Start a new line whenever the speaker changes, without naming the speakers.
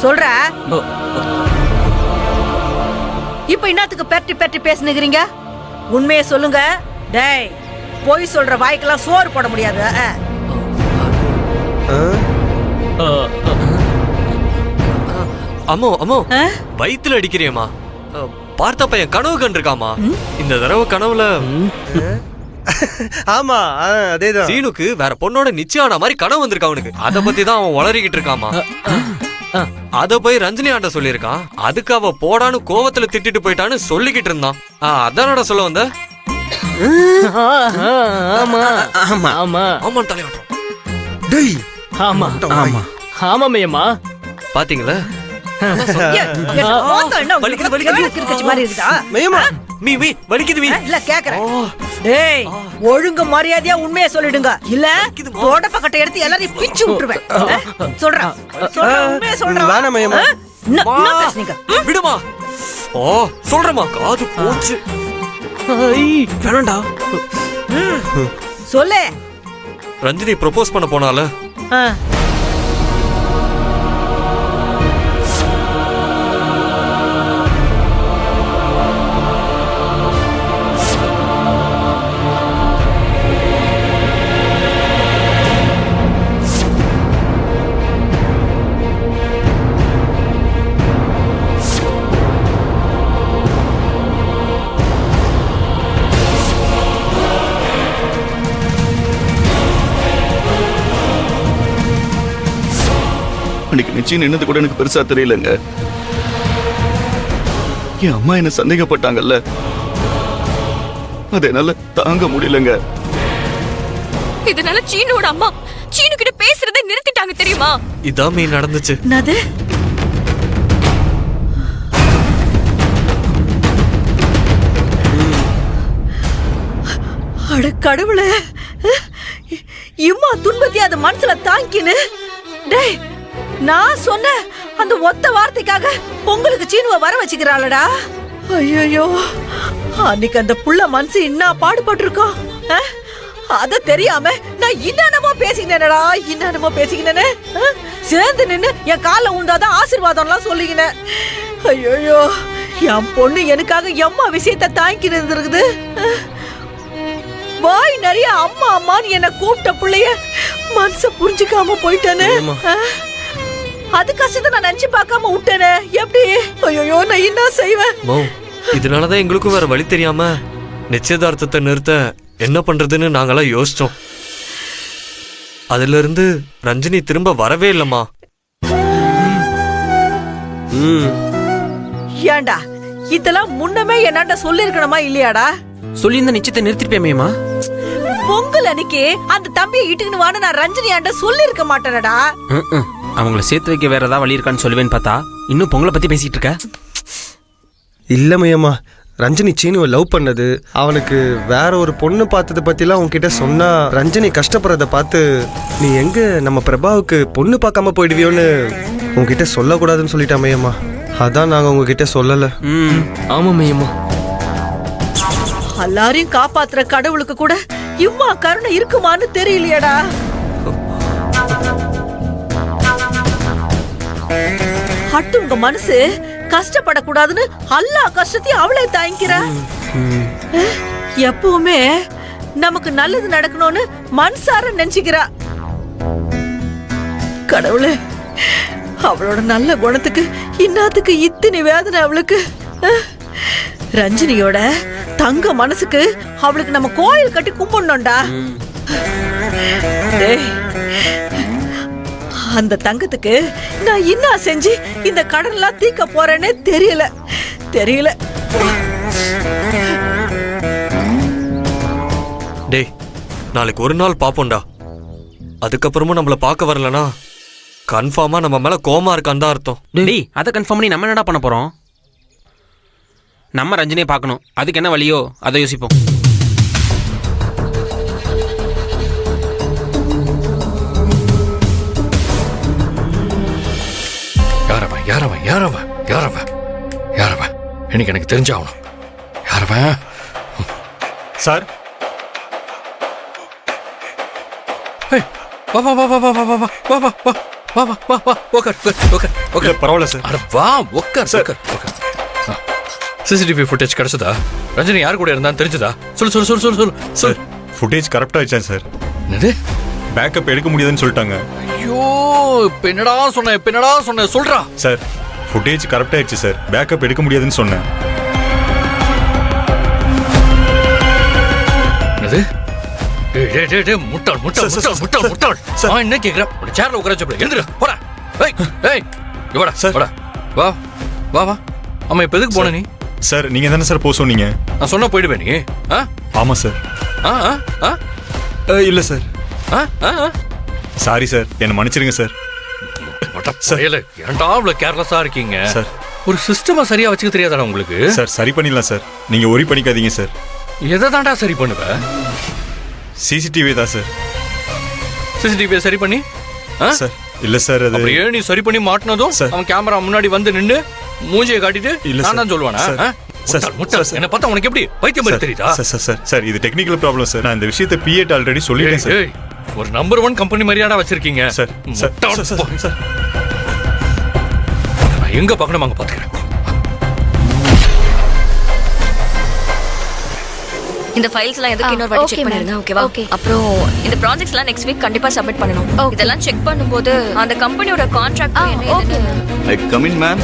சொல்ற. இப்ப என்னத்துக்கு பெரட்டி பெரட்டி பேசுனுக்கிறீங்க? உண்மையை சொல்லுங்க. டேய், போய் சொல்ற வாய்க்கெல்லாம் சோறு போட முடியாது.
அம்மோ அம்மோ, வயித்துல அடிக்கிறியம்மா. பார்த்தா பையன் கனவு கண்டிருக்காமா. இந்த தடவை கனவுல
ஆமா அதேதான்.
சீனுக்கு வேற பொண்ணோட நிச்சயம் ஆன மாதிரி கனவு வந்திருக்கா அவனுக்கு. அத பத்தி தான் அவன் உளறிக்கிட்டு இருக்காமா. அத போய் ரஞ்சினி ஆண்ட சொல்லியிருக்கான். அதுக்கு அவ போடான்னு கோவத்துல திட்டிட்டு போயிட்டான்னு சொல்லிக்கிட்டு இருந்தான். அதானடா சொல்ல வந்த.
ஆமா ஆமா ஆமா
ஆமா தலையாட்டம்.
டேய்
ஆமா ஆமா ஆமா மேயம்மா.
பாத்தீங்களா?
ஒழுங்கு மரியாதையா உண்மையை சொல்லிடுங்க. இல்ல தோட பக்கத்தை எடுத்து எல்லாரையும் பிச்சு விட்டுருவேன். சொல்றேன்
விடுமா. ஓ சொல்றமா, காது போச்சு. வேணாண்டா.
சொல்லு.
ரஞ்சினி ப்ரொபோஸ் பண்ண போனால
அன்னைக்கு நிச்சயம் நின்னது கூட எனக்கு பெருசா தெரியலங்க. என் அம்மா என்ன சந்தேகப்பட்டாங்கல்ல, அது என்னால தாங்க முடியலங்க.
இதனால சீனோட அம்மா சீனு கிட்ட பேசுறதை நிறுத்திட்டாங்க தெரியுமா?
இதான் மீ நடந்துச்சு.
அட கடவுளே, இம்மா துன்பத்தி அது மனசுல தாங்கின்னு. டேய், நான் சொன்ன அந்த ஒத்த வார்த்தைக்காக உங்களுக்கு சீனுவ வர வச்சுக்கிறாளடா. ஐயோ, அன்னைக்கு அந்த புள்ள மனசு என்ன பாடுபட்டிருக்கோம். அத தெரியாம நான் என்னென்னமோ பேசிக்கினேனே. சேர்ந்து நின்னு என் கால உண்டாதான் ஆசீர்வாதம் எல்லாம் சொல்லிக்கினேன். ஐயோ, என் பொண்ணு எனக்காக எம்மா விஷயத்த தாங்கி இருந்திருக்குது. வாய் நிறைய அம்மா அம்மான்னு என்ன கூப்பிட்ட பிள்ளைய மனச புரிஞ்சுக்காம போயிட்டானே. அது கஷ்டத்தை நான் நினைச்சு பார்க்காம விட்டேனே. எப்படி? ஐயோ, நான் என்ன செய்வேன்?
இதனாலதான் எங்களுக்கும் வேற வழி தெரியாம நிச்சயதார்த்தத்தை நிறுத்த என்ன பண்றதுன்னு நாங்கெல்லாம் யோசிச்சோம். அதுல இருந்து ரஞ்சினி திரும்ப வரவே இல்லம்மா.
ஏண்டா இதெல்லாம் முன்னமே என்னாண்ட சொல்லி இருக்கணுமா இல்லையாடா?
சொல்லி இந்த நிச்சயத்தை நிறுத்திருப்பேமேமா.
பொங்கல் அன்னைக்கு அந்த தம்பியை இட்டுக்குன்னு வான்னு நான் ரஞ்சினி ஆண்ட சொல்லி இருக்க மாட்டேனடா.
அவங்கள சேர்த்து வைக்க வேற ஏதாவது வழி இருக்கான்னு சொல்லுவேன்னு பார்த்தா இன்னும் பொங்கலை பத்தி பேசிட்டு இருக்க.
இல்ல மையம்மா, ரஞ்சினி சீனுவை லவ் பண்ணது, அவனுக்கு வேற ஒரு பொண்ணு பார்த்ததை பத்திலாம் உன்கிட்ட சொன்னா ரஞ்சினி கஷ்டப்படுறத பார்த்து நீ எங்க நம்ம பிரபாவுக்கு பொண்ணு பார்க்காம போயிடுவியோன்னு உன்கிட்ட சொல்லக்கூடாதுன்னு சொல்லிட்டா மையம்மா. அதான் நாங்க உங்ககிட்ட சொல்லல.
ஆமா மையம்மா.
எல்லாரையும் காப்பாத்துற கடவுளுக்கு கூட இம்மா கருணை இருக்குமான்னு தெரியலையடா. அட்டு உங்க மனசு கஷ்டப்படக்கூடாதுன்னு எல்லா கஷ்டத்தையும் அவளே தாங்கிக்கிறா. எப்பவுமே நமக்கு நல்லது நடக்கணும்னு மனசார நினைச்சுக்கிறா. கடவுளே, அவளோட நல்ல குணத்துக்கு இன்னாத்துக்கு இத்தனை வேதனை அவளுக்கு. ரஞ்சினியோட தங்க மனசுக்கு அவளுக்கு நம்ம கோயில் கட்டி கும்பிடணும்டா. அந்த தங்கத்துக்கு நான் என்ன செஞ்சு இந்த கடன் எல்லாம் தீக்க போறேன்னு தெரியல.
டேய், நாளைக்கு ஒரு நாள் பாப்போம்டா. அதுக்கப்புறமும் நம்மள பார்க்க வரலனா கன்ஃபார்மா நம்ம மேல கோமா இருக்கான்னு தான் அர்த்தம்.
டேய், அதை கன்ஃபார்ம் பண்ணி நம்ம என்னடா பண்ண போறோம்? நம்ம ரஞ்சினியை பார்க்கணும். அதுக்கு என்ன வழியோ அதை யோசிப்போம்.
யாரவன் இன்னைக்கு எனக்கு தெரிஞ்சாகணும். யாரவன்?
சார்,
வா வா வா வா வா வா வா வா வா வா வா வா வா வா உட்கார் உட்கார்
இல்ல
உட்கார்
பரவாயில்ல சார்
அட வா உட்கார் உட்கார் உட்கார் சிசிடிவி ஃபுட்டேஜ் கிடைச்சதா? ரஜினி யார் கூட இருந்தான்னு தெரிஞ்சதா? சொல்லு சொல்லு சொல்லு சொல்லு சொல்லு
சார் ஃபுட்டேஜ் கரெக்டாக வச்சேன் சார்.
என்னது?
பேக்கப் எடுக்க முடியாதுன்னு சொல்லிட்டாங்க.
ஐயோ இப்ப என்னடா சொன்ன சொல்றா.
சார் ஃபுட்டேஜ் கரெக்டாக ஆயிடுச்சு சார். பேக்கப் எடுக்க முடியாதுன்னு சொன்னேன்.
என்னது? டேய் டேய் டேய் டேய் முட்டாள் முட்டாள்
சார்,
முட்டாள் முட்டாள்
சார்,
முட்டாள்.
சார்.
நான் என்ன கேக்குறேன்? உன்னை சேர்ல உட்கார வச்சு எந்திரா போடா. ஏய் ஏய் இங்க வாடா
சார்.
வாடா. வா வா வா. அம்மா இப்ப எதுக்கு போன நீ?
சார் நீங்கள் தானே சார் போக சொன்னீங்க?
நான் சொன்னா போயிடுவே நீ? ஆ
ஆமாம் சார்.
ஆ ஆ ஆ
இல்லை சார்.
ஆ ஆ ஆ
சாரி சார், என்னை மன்னிச்சிருங்க சார்.
சார் ஏன்டா இவ்வளவு கேர்லெஸ்ஸா இருக்கீங்க?
சார்.
ஒரு சிஸ்டமா சரியா வச்சுக்க தெரியாதாடா உங்களுக்கு?
சார் சரி பண்ணிடலாம் சார். நீங்கள் ஒரி பண்ணிக்காதீங்க சார்.
எதை தான்டா சரி பண்ணுவ?
சிசிடிவி தான் சார்.
சிசிடிவியை சரி பண்ணி ஆ?
சார் இல்லை சார் அது
அப்படியே நீ சரி பண்ணி மாட்டினதும்
சார்.
அவன் கேமரா முன்னாடி வந்து நின்னு மூஞ்சியை காட்டிட்டு
இல்ல
நான்
சார்.
தான் சொல்லுவானா?
சார்.
ஆ?
சார்.
முட்டாள், முட்டாள்.
சார்.
என்ன பார்த்தா உனக்கு எப்படி பைத்தியம் மாதிரி தெரியுதா?
சார் சார் சார் சார் இது டெக்னிக்கல் ப்ராப்ளம் சார். நான் இந்த விஷயத்தை பிஏட் ஆல்ரெடி சொல்லிட்டேன் சார்.
ஏய், ஒரு நம்பர் 1 கம்பெனி மாதிரியாடா வச்சிருக்கீங்க.
சார் சார்
முட்டாள்.
சார் சார் சார்
நான் எங்க பார்க்கணும் அங்க பாத்துக்கிறேன்.
இந்த ஃபைல்ஸ்லாம் எதுக்கு இன்னொரு வாட்டி செக் பண்ணிருங்க, ஓகேவா? அப்புறம் இந்த ப்ராஜெக்ட்ஸ்லாம் நெக்ஸ்ட் வீக் கண்டிப்பா சப்மிட் பண்ணனும். இதெல்லாம் செக் பண்ணும்போது அந்த கம்பெனியோட கான்ட்ராக்ட் என்ன ஏதுன்னு
ஐ கம் இன் மேம்.